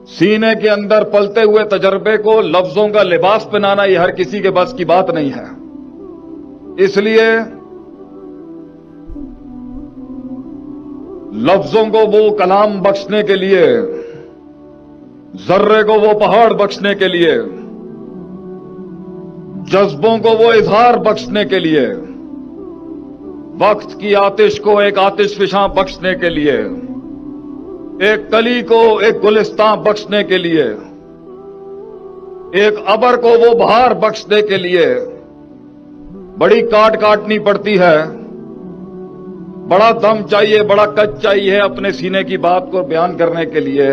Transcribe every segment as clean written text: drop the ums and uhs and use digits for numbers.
सीने के अंदर पलते हुए तजर्बे को लफ्जों का लिबास पहनाना ये हर किसी के बस की बात नहीं है। इसलिए लफ्जों को वो कलाम बख्शने के लिए, जर्रे को वो पहाड़ बख्शने के लिए, जज्बों को वो इजहार बख्शने के लिए, वक्त की आतिश को एक आतिश फिशां बख्शने के लिए, एक कली को एक गुलिस्तां बख्शने के लिए, एक अबर को वो बहार बख्शने के लिए बड़ी काट काटनी पड़ती है। बड़ा दम चाहिए, बड़ा कच चाहिए अपने सीने की बात को बयान करने के लिए।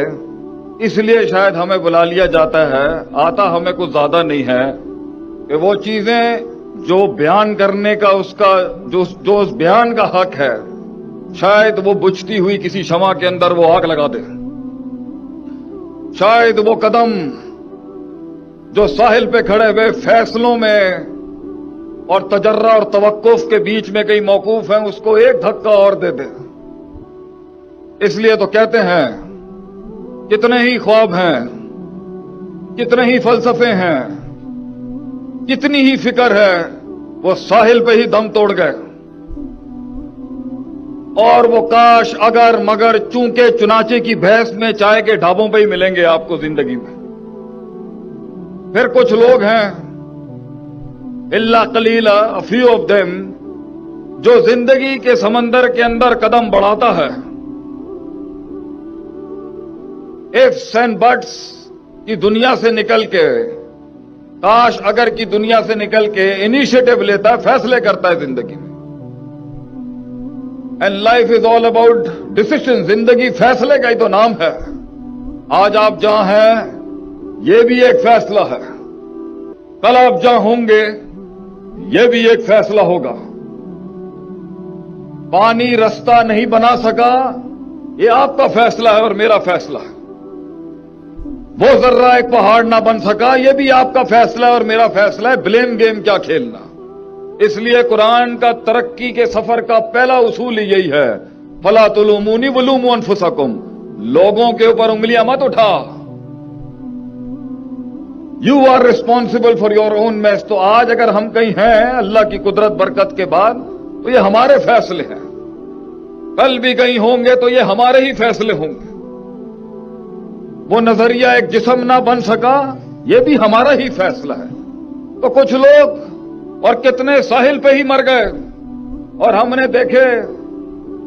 इसलिए शायद हमें बुला लिया जाता है। आता हमें कुछ ज्यादा नहीं है कि वो चीजें जो बयान करने का उसका जो उस बयान का हक है, शायद वो बुझती हुई किसी शमा के अंदर वो आग लगा दे। शायद वो कदम जो साहिल पे खड़े हुए फैसलों में और तजर्रा और तवक्कुफ के बीच में कहीं मौकूफ है, उसको एक धक्का और दे दे। इसलिए तो कहते हैं, कितने ही ख्वाब हैं, कितने ही फलसफे हैं, कितनी ही फिक्र है, वो साहिल पे ही दम तोड़ गए। और वो काश अगर मगर चूंके चुनाचे की बहस में चाय के ढाबों पे ही मिलेंगे आपको जिंदगी में। फिर कुछ लोग हैं, इल्ला कलीला, अ फ्यू ऑफ देम, जो जिंदगी के समंदर के अंदर कदम बढ़ाता है। इफ्स एंड बट्स की दुनिया से निकल के, काश अगर की दुनिया से निकल के इनिशिएटिव लेता है, फैसले करता है जिंदगी में। And life is all about decision. जिंदगी फैसले का ही तो नाम है। आज आप जहां हैं ये भी एक फैसला है, कल आप जहां होंगे ये भी एक फैसला होगा। पानी रास्ता नहीं बना सका, ये आपका फैसला है और मेरा फैसला है। वो जर्रा एक पहाड़ ना बन सका, ये भी आपका फैसला है और मेरा फैसला है। ब्लेम गेम क्या खेलना। इसलिए कुरान का तरक्की के सफर का पहला उसूल ही यही है, फला तुलूमुनी वलूमू अनफुसकुम। लोगों के ऊपर उंगलियां मत उठा। You are responsible for your own mess. तो आज अगर हम कहीं हैं अल्लाह की कुदरत बरकत के बाद, तो ये हमारे फैसले हैं। कल भी कहीं होंगे तो ये हमारे ही फैसले होंगे। वो नजरिया एक जिस्म ना बन सका, ये भी हमारा ही फैसला है। तो कुछ लोग और कितने साहिल पे ही मर गए। और हमने देखे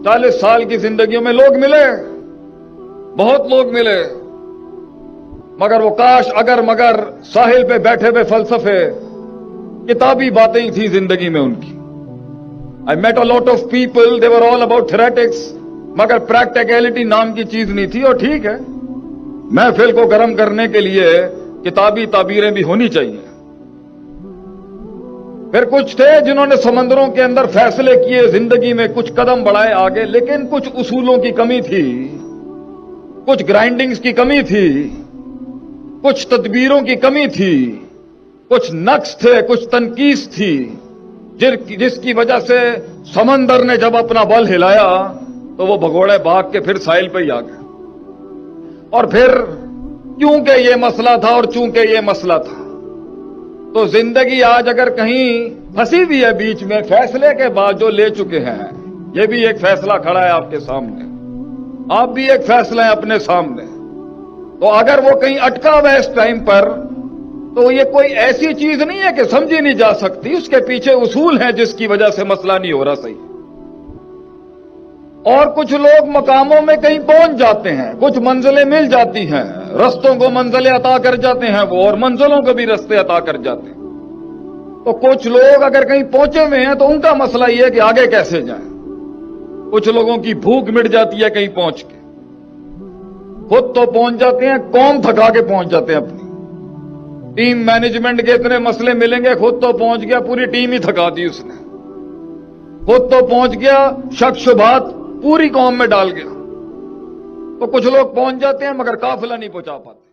40 साल की जिंदगियों में लोग मिले, बहुत लोग मिले, मगर वो काश अगर मगर साहिल पे बैठे हुए फलसफे, किताबी बातें ही थी जिंदगी में उनकी। I met a lot of people, they were all about theoretics, मगर प्रैक्टिकलिटी नाम की चीज नहीं थी। और ठीक है, महफिल को गर्म करने के लिए किताबी ताबीरें भी होनी चाहिए। फिर कुछ थे जिन्होंने समंदरों के अंदर फैसले किए, जिंदगी में कुछ कदम बढ़ाए आगे, लेकिन कुछ उसूलों की कमी थी, कुछ ग्राइंडिंग्स की कमी थी, कुछ तदबीरों की कमी थी, कुछ नक्श थे, कुछ तनकीस थी, जिसकी वजह से समंदर ने जब अपना बल हिलाया तो वो भगोड़े भाग के फिर साहिल पे ही आ गए। और फिर क्योंकि ये मसला था और चूंकि ये मसला था, तो जिंदगी आज अगर कहीं फंसी भी है बीच में, फैसले के बाद जो ले चुके हैं, ये भी एक फैसला खड़ा है आपके सामने। आप भी एक फैसला है अपने सामने। तो अगर वो कहीं अटका हुआ है इस टाइम पर, तो ये कोई ऐसी चीज नहीं है कि समझी नहीं जा सकती। उसके पीछे उसूल है जिसकी वजह से मसला नहीं हो रहा सही। और कुछ लोग मकामों में कहीं पहुंच जाते हैं, कुछ मंजिलें मिल जाती हैं, रस्तों को मंजिलें अता कर जाते हैं वो, और मंजिलों को भी रास्ते अता कर जाते हैं। तो कुछ लोग अगर कहीं पहुंचे हुए हैं तो उनका मसला ये है कि आगे कैसे जाएं। कुछ लोगों की भूख मिट जाती है कहीं पहुंच के, खुद तो पहुंच जाते हैं, कौम थका के पहुंच जाते हैं अपनी। टीम मैनेजमेंट के इतने मसले मिलेंगे, खुद तो पहुंच गया, पूरी टीम ही थका दी उसने। खुद तो पहुंच गया, शक शुबहात पूरी कौम में डाल गया। तो कुछ लोग पहुंच जाते हैं मगर काफिला नहीं पहुंचा पाते।